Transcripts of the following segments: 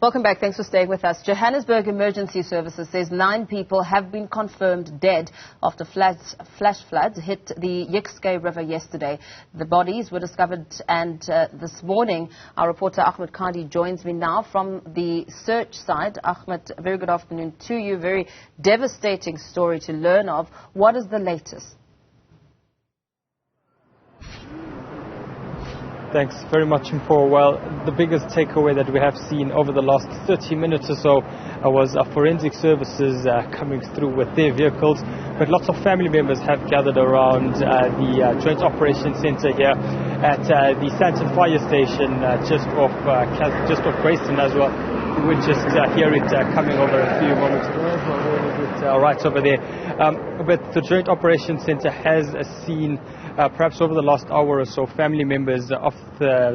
Welcome back. Thanks for staying with us. Joburg Emergency Services says 9 people have been confirmed dead after flash floods hit the Jukskei River yesterday. The bodies were discovered, and this morning our reporter Ahmed Kajee joins me now from the search site. Ahmed, very good afternoon to you. Very devastating story to learn of. What is the latest? Thanks very much, Mpo. Well, the biggest takeaway that we have seen over the last 30 minutes or so was forensic services coming through with their vehicles, but lots of family members have gathered around the Joint Operations Center here at the Santon Fire Station just off Grayston as well. We would just hear it coming over a few moments ago. Right over there. But the Joint Operations Center has seen perhaps over the last hour or so, family members of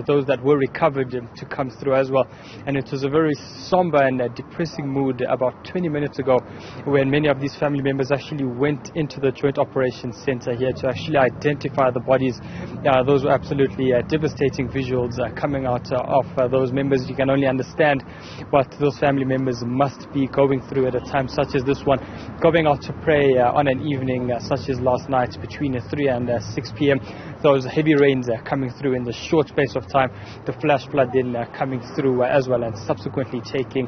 those that were recovered to come through as well. And it was a very somber and depressing mood about 20 minutes ago when many of these family members actually went into the Joint Operations Center here to actually identify the bodies. Those were absolutely devastating visuals coming out of those members. You can only understand what those family members must be going through at a time such as this one, going out to pray on an evening such as last night between 3 and 6 p.m. Those heavy rains coming through in the short space of time, the flash flood then coming through as well, and subsequently taking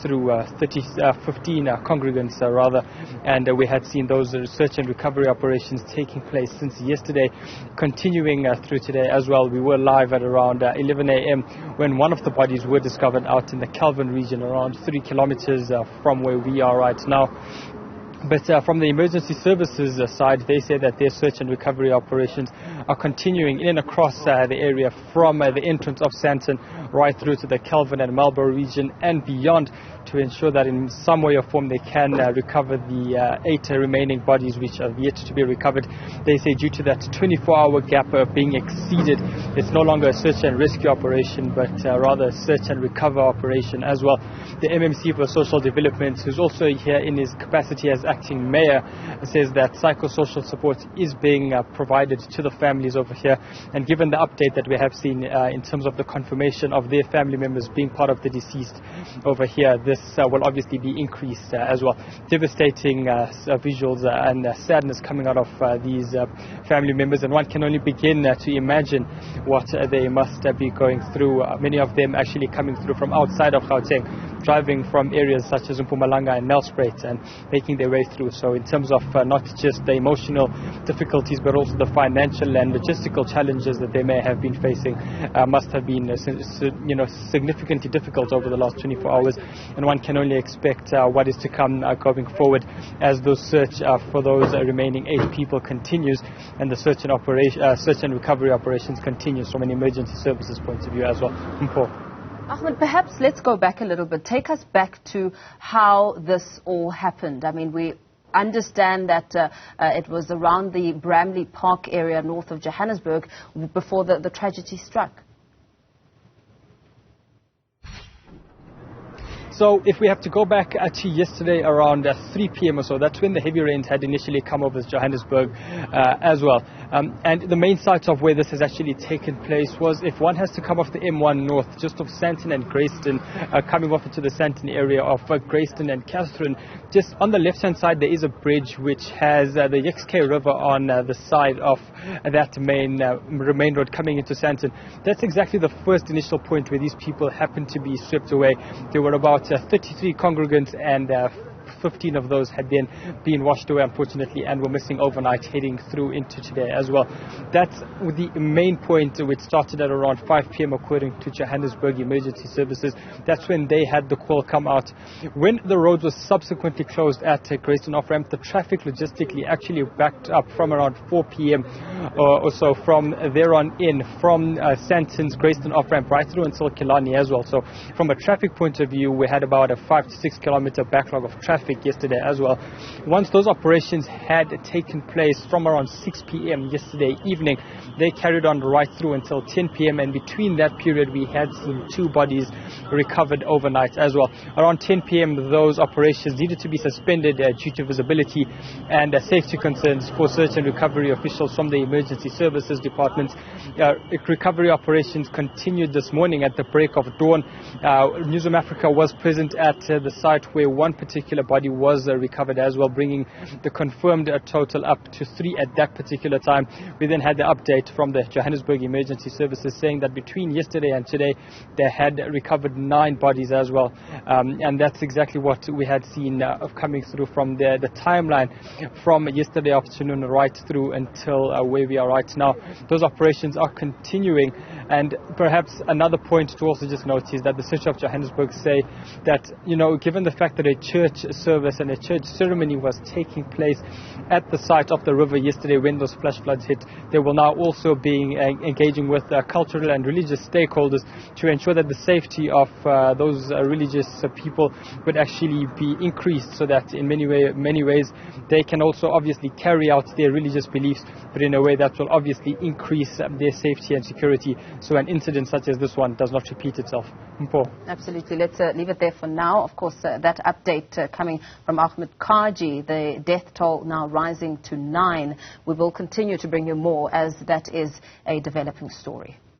through 15 congregants rather. And we had seen those search and recovery operations taking place since yesterday, continuing through today as well. We were live at around 11 a.m. when one of the bodies were discovered out in the Calvin region, around 3 kilometers from where we are right now. But from the emergency services side, they say that their search and recovery operations are continuing in and across the area from the entrance of Santon right through to the Calvin and Marlborough region and beyond, to ensure that in some way or form they can recover the 8 remaining bodies which are yet to be recovered. They say due to that 24-hour gap being exceeded, it's no longer a search and rescue operation, but rather a search and recover operation as well. The MMC for Social Development, who's also here in his capacity as acting mayor, says that psychosocial support is being provided to the families over here. And given the update that we have seen in terms of the confirmation of their family members being part of the deceased over here, this will obviously be increased as well. Devastating visuals and sadness coming out of these family members, and one can only begin to imagine what they must be going through. Many of them actually coming through from outside of Gauteng, driving from areas such as Mpumalanga and Nelspruit and making their way through. So in terms of not just the emotional difficulties, but also the financial and logistical challenges that they may have been facing must have been significantly difficult over the last 24 hours. And one can only expect what is to come going forward as the search for those remaining 8 people continues, and the search and recovery operations continues from an emergency services point of view as well. Ahmed, perhaps let's go back a little bit. Take us back to how this all happened. I mean, we understand that it was around the Bramley Park area north of Johannesburg before the tragedy struck. So if we have to go back to yesterday around 3 p.m. or so, that's when the heavy rains had initially come over Johannesburg as well. And the main site of where this has actually taken place was, if one has to come off the M1 north, just off Santon and Grayston, coming off into the Santon area of Grayston and Catherine, just on the left-hand side there is a bridge which has the Jukskei River on the side of that main road coming into Santon. That's exactly the first initial point where these people happened to be swept away. There were about 33 congregants, and 15 of those had then been washed away, unfortunately, and were missing overnight, heading through into today as well. That's the main point, which started at around 5 p.m. according to Johannesburg Emergency Services. That's when they had the call come out. When the road was subsequently closed at Grayston off-ramp, the traffic logistically actually backed up from around 4 p.m. or so from there on in, from Santon's Grayston off-ramp right through until Killarney as well. So from a traffic point of view, we had about a 5 to 6 kilometer backlog of traffic traffic yesterday as well. Once those operations had taken place from around 6 p.m. yesterday evening, they carried on right through until 10 p.m. and between that period we had seen 2 bodies recovered overnight as well. Around 10 p.m. those operations needed to be suspended due to visibility and safety concerns for search and recovery officials from the Emergency Services Department. Recovery operations continued this morning at the break of dawn. Newzroom Afrika was present at the site where one particular body was recovered as well, bringing the confirmed total up to 3 at that particular time. We then had the update from the Joburg Emergency Services saying that between yesterday and today they had recovered 9 bodies as well, and that's exactly what we had seen coming through from the timeline from yesterday afternoon right through until where we are right now. Those operations are continuing, and perhaps another point to also just note is that the City of Johannesburg say that, given the fact that a church service and a church ceremony was taking place at the site of the river yesterday when those flash floods hit, they will now also be engaging with cultural and religious stakeholders to ensure that the safety of those religious people would actually be increased, so that in many ways they can also obviously carry out their religious beliefs, but in a way that will obviously increase their safety and security, so an incident such as this one does not repeat itself. Absolutely. Let's leave it there for now. Of course, that update coming from Ahmed Kajee, the death toll now rising to 9. We will continue to bring you more as that is a developing story.